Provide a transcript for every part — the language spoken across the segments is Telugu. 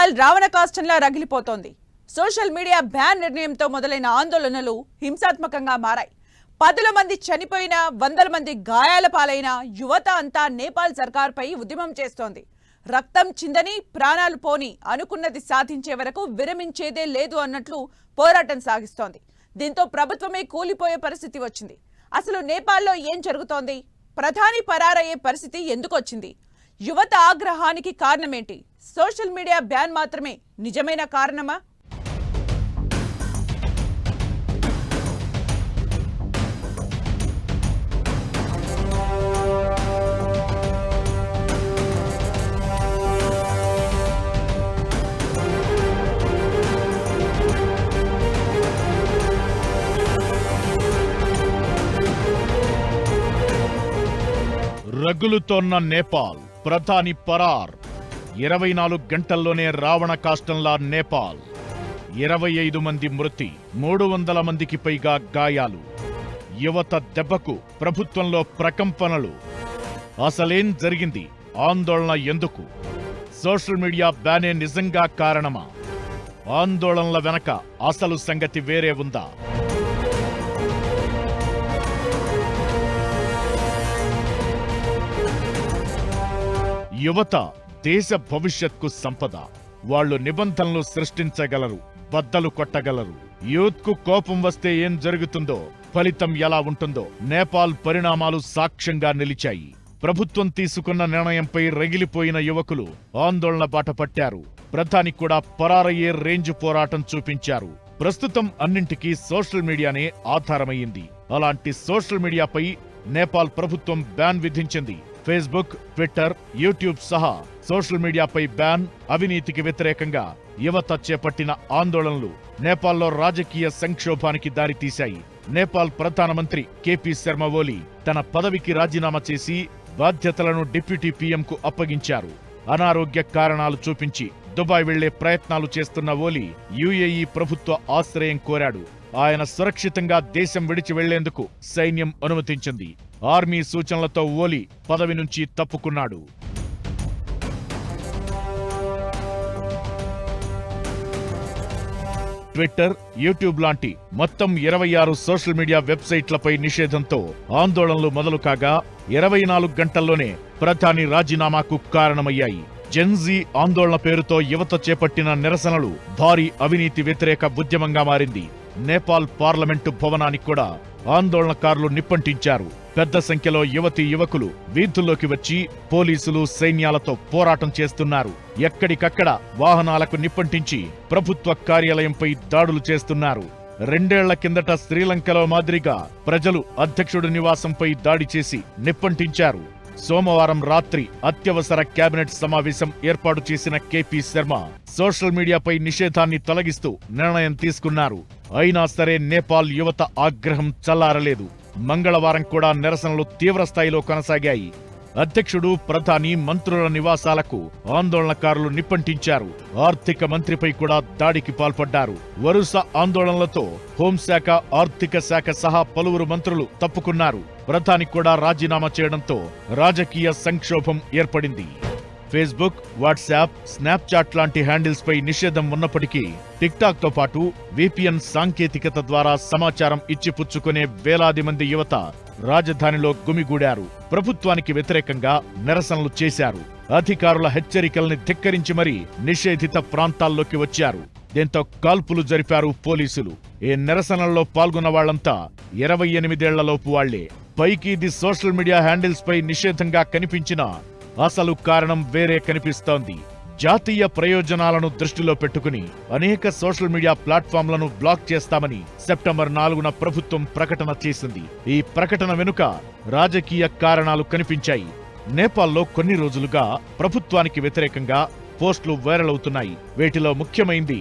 నేపాల్ రావణ కాష్టంలా రగిలిపోతోంది. సోషల్ మీడియా బ్యాన్ నిర్ణయంతో మొదలైన ఆందోళనలు హింసాత్మకంగా మారాయి. 10ల మంది చనిపోయిన, 100ల మంది గాయాల పాలైన యువత అంతా నేపాల్ సర్కార్పై ఉద్యమం చేస్తోంది. రక్తం చిందని, ప్రాణాలు పోని, అనుకున్నది సాధించే వరకు విరమించేదే లేదు అన్నట్లు పోరాటం సాగిస్తోంది. దీంతో ప్రభుత్వమే కూలిపోయే పరిస్థితి వచ్చింది. అసలు నేపాల్లో ఏం జరుగుతోంది? ప్రధాని పరారయ్యే పరిస్థితి ఎందుకు వచ్చింది? యువత ఆగ్రహానికి కారణమేంటి? సోషల్ మీడియా బ్యాన్ మాత్రమే నిజమైన కారణమా? రగులుతోన్న నేపాల్ ప్రధాని పరార్. 24 గంటల్లోనే రావణ కాష్టంలా నేపాల్. 25 మంది మృతి, 300 మందికి పైగా గాయాలు. యువత దెబ్బకు ప్రభుత్వంలో ప్రకంపనలు. అసలేం జరిగింది? ఆందోళన ఎందుకు? సోషల్ మీడియా బ్యానే నిజంగా కారణమా? ఆందోళనల వెనక అసలు సంగతి వేరే ఉందా? యువత దేశ భవిష్యత్కు సంపద. వాళ్లు నిబంధనలు సృష్టించగలరు, బద్దలు కొట్టగలరు. యూత్కు కోపం వస్తే ఏం జరుగుతుందో, ఫలితం ఎలా ఉంటుందో నేపాల్ పరిణామాలు సాక్ష్యంగా నిలిచాయి. ప్రభుత్వం తీసుకున్న నిర్ణయంపై రగిలిపోయిన యువకులు ఆందోళన బాట పట్టారు. ప్రధాని కూడా పరారయ్యే రేంజ్ పోరాటం చూపించారు. ప్రస్తుతం అన్నింటికీ సోషల్ మీడియానే ఆధారమయ్యింది. అలాంటి సోషల్ మీడియాపై నేపాల్ ప్రభుత్వం బ్యాన్ విధించింది. ఫేస్బుక్, ట్విట్టర్, యూట్యూబ్ సహా సోషల్ మీడియాపై బ్యాన్. అవినీతికి వ్యతిరేకంగా యువత చేపట్టిన ఆందోళనలు నేపాల్లో రాజకీయ సంక్షోభానికి దారితీశాయి. నేపాల్ ప్రధానమంత్రి కేపీ శర్మ ఓలీ తన పదవికి రాజీనామా చేసి బాధ్యతలను డిప్యూటీ పీఎంకు అప్పగించారు. అనారోగ్య కారణాలు చూపించి దుబాయ్ వెళ్లే ప్రయత్నాలు చేస్తున్న ఓలీ యుఏఈ ప్రభుత్వ ఆశ్రయం కోరాడు. ఆయన సురక్షితంగా దేశం విడిచి వెళ్లేందుకు సైన్యం అనుమతించింది. ఆర్మీ సూచనలతో ఓలీ పదవి నుంచి తప్పుకున్నాడు. ట్విట్టర్, యూట్యూబ్ లాంటి మొత్తం 26 సోషల్ మీడియా వెబ్సైట్లపై నిషేధంతో ఆందోళనలు మొదలు కాగా 24 గంటల్లోనే ప్రధాని రాజీనామాకు కారణమయ్యాయి. జెన్జీ ఆందోళన పేరుతో యువత చేపట్టిన నిరసనలు భారీ అవినీతి వ్యతిరేక ఉద్యమంగా మారింది. నేపాల్ పార్లమెంటు భవనానికి కూడా ఆందోళనకారులు నిప్పంటించారు. పెద్ద సంఖ్యలో యువతీ యువకులు వీధుల్లోకి వచ్చి పోలీసులు, సైన్యాలతో పోరాటం చేస్తున్నారు. ఎక్కడికక్కడ వాహనాలకు నిప్పంటించి ప్రభుత్వ కార్యాలయంపై దాడులు చేస్తున్నారు. 2 ఏళ్ల కిందట శ్రీలంకలో మాదిరిగా ప్రజలు అధ్యక్షుడి నివాసంపై దాడి చేసి నిప్పంటించారు. సోమవారం రాత్రి అత్యవసర కేబినెట్ సమావేశం ఏర్పాటు చేసిన కేపీ శర్మ సోషల్ మీడియాపై నిషేధాన్ని తొలగిస్తూ నిర్ణయం తీసుకున్నారు. అయినా సరే నేపాల్ యువత ఆగ్రహం చల్లారలేదు. మంగళవారం కూడా నిరసనలు తీవ్రస్థాయిలో కొనసాగాయి. అధ్యక్షుడు, ప్రధాని, మంత్రుల నివాసాలకు ఆందోళనకారులు నిప్పంటించారు. ఆర్థిక మంత్రిపై కూడా దాడికి పాల్పడ్డారు. వరుస ఆందోళనలతో హోంశాఖ, ఆర్థిక శాఖ సహా పలువురు మంత్రులు తప్పుకున్నారు. ప్రధాని కూడా రాజీనామా చేయడంతో రాజకీయ సంక్షోభం ఏర్పడింది. ఫేస్బుక్, వాట్సాప్, స్నాప్చాట్ లాంటి హ్యాండిల్స్ పై నిషేధం ఉన్నప్పటికీ టిక్టాక్ తో పాటు విపిఎన్ సాంకేతికత ద్వారా సమాచారం ఇచ్చిపుచ్చుకునే వేలాది మంది యువత రాజధానిలో గుమిగూడారు. ప్రభుత్వానికి వ్యతిరేకంగా నిరసనలు చేశారు. అధికారుల హెచ్చరికల్ని ధిక్కరించి మరీ నిషేధిత ప్రాంతాల్లోకి వచ్చారు. దీంతో కాల్పులు జరిపారు పోలీసులు. ఈ నిరసనల్లో పాల్గొన్న వాళ్లంతా 28 ఏళ్లలోపు వాళ్లే. పైకి ఇది సోషల్ మీడియా హ్యాండిల్స్ పై నిషేధంగా కనిపించినా అసలు కారణం వేరే కనిపిస్తోంది. జాతీయ ప్రయోజనాలను దృష్టిలో పెట్టుకుని అనేక సోషల్ మీడియా ప్లాట్ఫామ్లను బ్లాక్ చేస్తామని సెప్టెంబర్ 4న ప్రభుత్వం ప్రకటన చేసింది. ఈ ప్రకటన వెనుక రాజకీయ కారణాలు కనిపించాయి. నేపాల్లో కొన్ని రోజులుగా ప్రభుత్వానికి వ్యతిరేకంగా పోస్టులు వైరల్ అవుతున్నాయి. వీటిలో ముఖ్యమైంది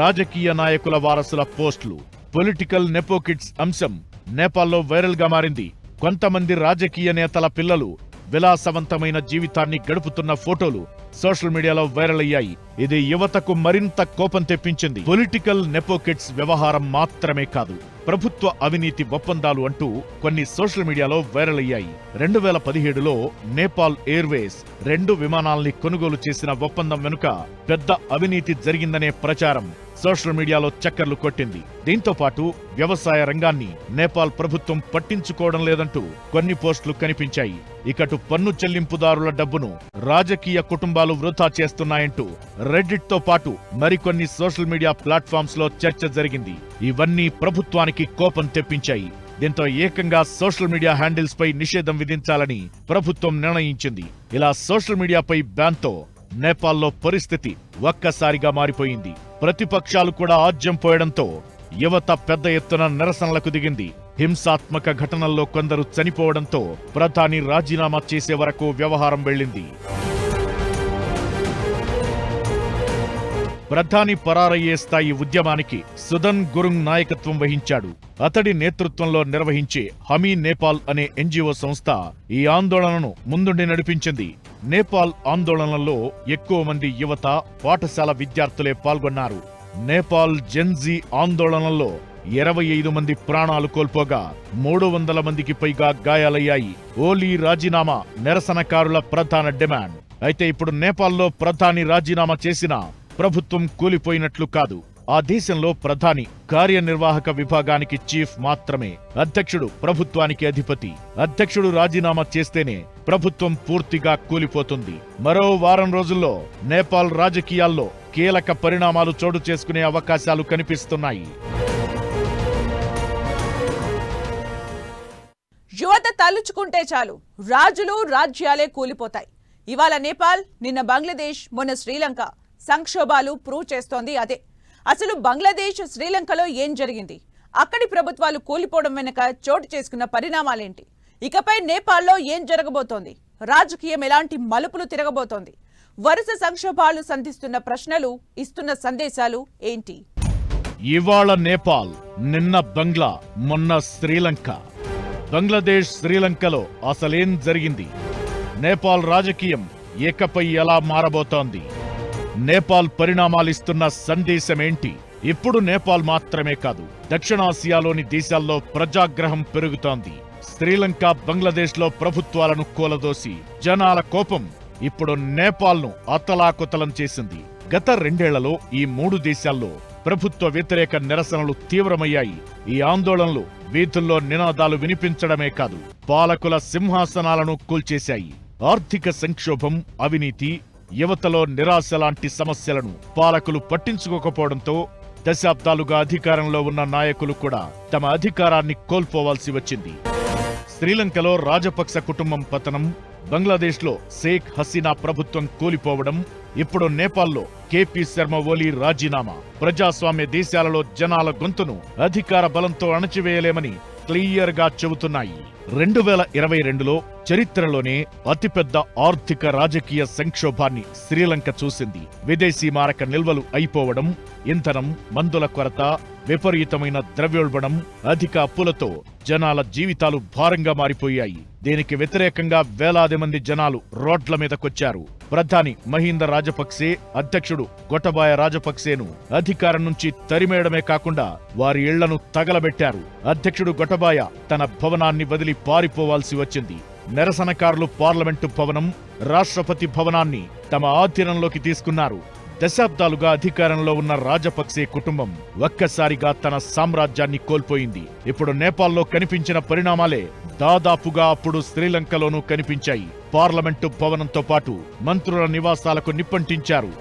రాజకీయ నాయకుల వారసుల పోస్టులు. పొలిటికల్ నెపోకిడ్స్ అంశం నేపాల్లో వైరల్ గా మారింది. కొంతమంది రాజకీయ నేతల పిల్లలు విలాసవంతమైన జీవితాన్ని గడుపుతున్న ఫోటోలు సోషల్ మీడియాలో వైరల్ అయ్యాయి. ఇది యువతకు మరింత కోపం తెప్పించింది. పొలిటికల్ నెపోకిడ్స్ వ్యవహారం మాత్రమే కాదు, ప్రభుత్వ అవినీతి ఒప్పందాలు అంటూ కొన్ని సోషల్ మీడియాలో వైరల్ అయ్యాయి. 2017లో నేపాల్ ఎయిర్వేస్ 2 విమానాల్ని కొనుగోలు చేసిన ఒప్పందం వెనుక పెద్ద అవినీతి జరిగిందనే ప్రచారం సోషల్ మీడియాలో చక్కర్లు కొట్టింది. దీంతో పాటు వ్యవసాయ రంగాన్ని నేపాల్ ప్రభుత్వం పట్టించుకోవడం లేదంటూ కొన్ని పోస్టులు కనిపించాయి. ఇకటు పన్ను చెల్లింపుదారుల డబ్బును రాజకీయ కుటుంబాలు వృధా చేస్తున్నాయంటూ రెడ్డిట్ తో పాటు మరికొన్ని సోషల్ మీడియా ప్లాట్ఫామ్స్ లో చర్చ జరిగింది. ఇవన్నీ ప్రభుత్వానికి కోపం తెప్పించాయి. దీంతో ఏకంగా సోషల్ మీడియా హ్యాండిల్స్ పై నిషేధం విధించాలని ప్రభుత్వం నిర్ణయించింది. ఇలా సోషల్ మీడియాపై బ్యాన్తో నేపాల్లో పరిస్థితి ఒక్కసారిగా మారిపోయింది. ప్రతిపక్షాలు కూడా ఆజ్యం పోయడంతో యువత పెద్ద ఎత్తున నిరసనలకు దిగింది. హింసాత్మక ఘటనల్లో కొందరు చనిపోవడంతో ప్రధాని రాజీనామా చేసే వరకు వ్యవహారం వెళ్ళింది. ప్రధాని పరారయ్యే స్థాయి ఉద్యమానికి సుదన్ గురుంగ్ నాయకత్వం వహించాడు. అతడి నేతృత్వంలో నిర్వహించే హమీ నేపాల్ అనే ఎన్జిఓ సంస్థ ఈ ఆందోళనను ముందుండి నడిపించింది. నేపాల్ ఆందోళనలో ఎక్కువ మంది యువత, పాఠశాల విద్యార్థులే పాల్గొన్నారు. నేపాల్ జెన్జీ ఆందోళనలో 25 మంది ప్రాణాలు కోల్పోగా 300 మందికి పైగా గాయాలయ్యాయి. ఓలీ రాజీనామా నిరసనకారుల ప్రధాన డిమాండ్. అయితే ఇప్పుడు నేపాల్లో ప్రధాని రాజీనామా చేసినా ప్రభుత్వం కూలిపోయినట్లు కాదు. ఆ దేశంలో ప్రధాని కార్యనిర్వాహక విభాగానికి చీఫ్ మాత్రమే. అధ్యక్షుడు ప్రభుత్వానికి అధిపతి. అధ్యక్షుడు రాజీనామా చేస్తేనే ప్రభుత్వం పూర్తిగా కూలిపోతుంది. మరో వారం రోజుల్లో నేపాల్ రాజకీయాల్లో కీలక పరిణామాలు చోటు చేసుకునే అవకాశాలు కనిపిస్తున్నాయి. యువత తలుచుకుంటే చాలు రాజులు, రాజ్యాలే కూలిపోతాయి. ఇవాళ నేపాల్, నిన్న బంగ్లాదేశ్, మొన్న శ్రీలంక సంక్షోభాలు ప్రూవ్ చేస్తోంది అదే. అసలు బంగ్లాదేశ్, శ్రీలంకలో ఏం జరిగింది? అక్కడి ప్రభుత్వాలు కూలిపోవడం వెనుక చోటు చేసుకున్న పరిణామాలేంటి? ఇకపై నేపాల్లో ఏం జరగబోతోంది? రాజకీయం ఎలాంటి మలుపులు తిరగబోతోంది? వరుస సంక్షోభాలు సంధిస్తున్న ప్రశ్నలు, ఇస్తున్న సందేశాలు ఏంటి? ఇవాళ నేపాల్, నిన్న బంగ్లా, మొన్న శ్రీలంక. బంగ్లాదేశ్, శ్రీలంకలో అసలేం జరిగింది? నేపాల్ రాజకీయం ఏకపై ఎలా మారబోతోంది? నేపాల్ పరిణామాలిస్తున్న సందేశమేంటి? ఇప్పుడు నేపాల్ మాత్రమే కాదు, దక్షిణాసియాలోని దేశాల్లో ప్రజాగ్రహం పెరుగుతోంది. శ్రీలంక, బంగ్లాదేశ్లో ప్రభుత్వాలను కూలదోసి జనాల కోపం ఇప్పుడు నేపాల్ను అతలాకుతలం చేసింది. గత 2 ఏళ్లలో ఈ 3 దేశాల్లో ప్రభుత్వ వ్యతిరేక నిరసనలు తీవ్రమయ్యాయి. ఈ ఆందోళనలు వీధుల్లో నినాదాలు వినిపించడమే కాదు, పాలకుల సింహాసనాలను కూల్చేశాయి. ఆర్థిక సంక్షోభం, అవినీతి, యువతలో నిరాశ లాంటి సమస్యలను పాలకులు పట్టించుకోకపోవడంతో దశాబ్దాలుగా అధికారంలో ఉన్న నాయకులు కూడా తమ అధికారాన్ని కోల్పోవాల్సి వచ్చింది. శ్రీలంకలో రాజపక్స కుటుంబం పతనం, బంగ్లాదేశ్లో షేక్ హసీనా ప్రభుత్వం కూలిపోవడం, ఇప్పుడు నేపాల్లో కేపీ శర్మ ఓలీ రాజీనామా ప్రజాస్వామ్య దేశాలలో జనాల గొంతును అధికార బలంతో అణచివేయలేమని క్లియర్ గా చెబుతున్నాయి. 2022లో చరిత్రలోనే అతిపెద్ద ఆర్థిక రాజకీయ సంక్షోభాన్ని శ్రీలంక చూసింది. విదేశీ మారక నిల్వలు అయిపోవడం, ఇంధనం, మందుల కొరత, విపరీతమైన ద్రవ్యోల్బణం, అధిక అప్పులతో జనాల జీవితాలు భారంగా మారిపోయాయి. దీనికి వ్యతిరేకంగా వేలాది మంది జనాలు రోడ్ల మీదకొచ్చారు. ప్రధాని మహీంద రాజపక్సే, అధ్యక్షుడు గొటబాయ రాజపక్సేను అధికారం నుంచి తరిమేయడమే కాకుండా వారి ఇళ్లను తగలబెట్టారు. అధ్యక్షుడు గొటబాయ తన భవనాన్ని వదిలి పారిపోవాల్సి వచ్చింది. నిరసనకారులు పార్లమెంటు భవనం, రాష్ట్రపతి భవనాన్ని తమ ఆధీనంలోకి తీసుకున్నారు. దశాబ్దాలుగా అధికారంలో ఉన్న రాజపక్సే కుటుంబం ఒక్కసారిగా తన సామ్రాజ్యాన్ని కోల్పోయింది. ఇప్పుడు నేపాల్లో కనిపించిన పరిణామాలే దాదాపుగా అప్పుడు శ్రీలంకలోనూ కనిపించాయి. పార్లమెంటు భవనంతో పాటు మంత్రుల నివాసాలకు నిప్పంటించారు.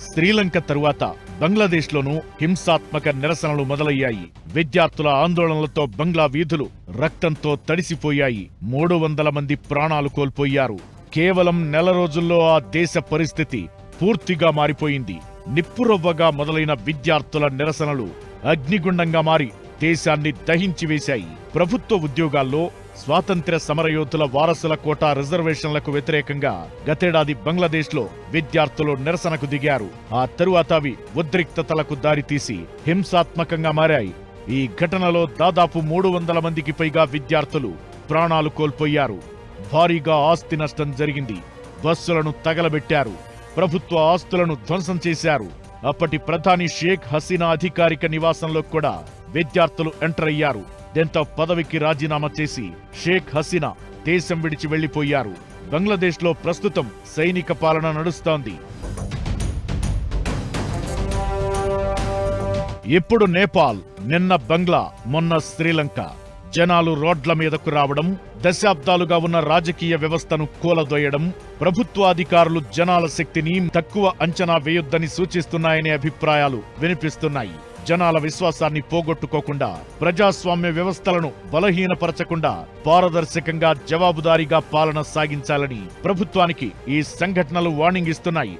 శ్రీలంక తరువాత బంగ్లాదేశ్లోనూ హింసాత్మక నిరసనలు మొదలయ్యాయి. విద్యార్థుల ఆందోళనలతో బంగ్లా వీధులు రక్తంతో తడిసిపోయాయి. 300 మంది ప్రాణాలు కోల్పోయారు. కేవలం నెల రోజుల్లో ఆ దేశ పరిస్థితి పూర్తిగా మారిపోయింది. నిప్పురవ్వగా మొదలైన విద్యార్థుల నిరసనలు అగ్నిగుండంగా మారి దేశాన్ని దహించివేశాయి. ప్రభుత్వ ఉద్యోగాల్లో స్వాతంత్ర్య సమరయోధుల వారసుల కోటా రిజర్వేషన్లకు వ్యతిరేకంగా గతేడాది బంగ్లాదేశ్లో విద్యార్థులు నిరసనకు దిగారు. ఆ తరువాత అవి ఉద్రిక్తతలకు దారితీసి హింసాత్మకంగా మారాయి. ఈ ఘటనలో దాదాపు 300 మందికి పైగా విద్యార్థులు ప్రాణాలు కోల్పోయారు. భారీగా ఆస్తి నష్టం జరిగింది. బస్సులను తగలబెట్టారు. ప్రభుత్వ ఆస్తులను ధ్వంసం చేశారు. అప్పటి ప్రధాని షేక్ హసీనా అధికారిక నివాసంలో కూడా విద్యార్థులు ఎంటర్ అయ్యారు. దీంతో పదవికి రాజీనామా చేసి షేక్ హసీనా దేశం విడిచి వెళ్లిపోయారు. బంగ్లాదేశ్లో ప్రస్తుతం సైనిక పాలన నడుస్తోంది. ఇప్పుడు నేపాల్, నిన్న బంగ్లా, మొన్న శ్రీలంక. జనాలు రోడ్ల మీదకు రావడం, దశాబ్దాలుగా ఉన్న రాజకీయ వ్యవస్థను కూలదోయడం, ప్రభుత్వాధికారులు జనాల శక్తిని తక్కువ అంచనా వేయొద్దని సూచిస్తున్నాయనే అభిప్రాయాలు వినిపిస్తున్నాయి. జనాల విశ్వాసాన్ని పోగొట్టుకోకుండా, ప్రజాస్వామ్య వ్యవస్థలను బలహీనపరచకుండా పారదర్శకంగా, జవాబుదారీగా పాలన సాగించాలని ప్రభుత్వానికి ఈ సంఘటనలు వార్నింగ్ ఇస్తున్నాయి.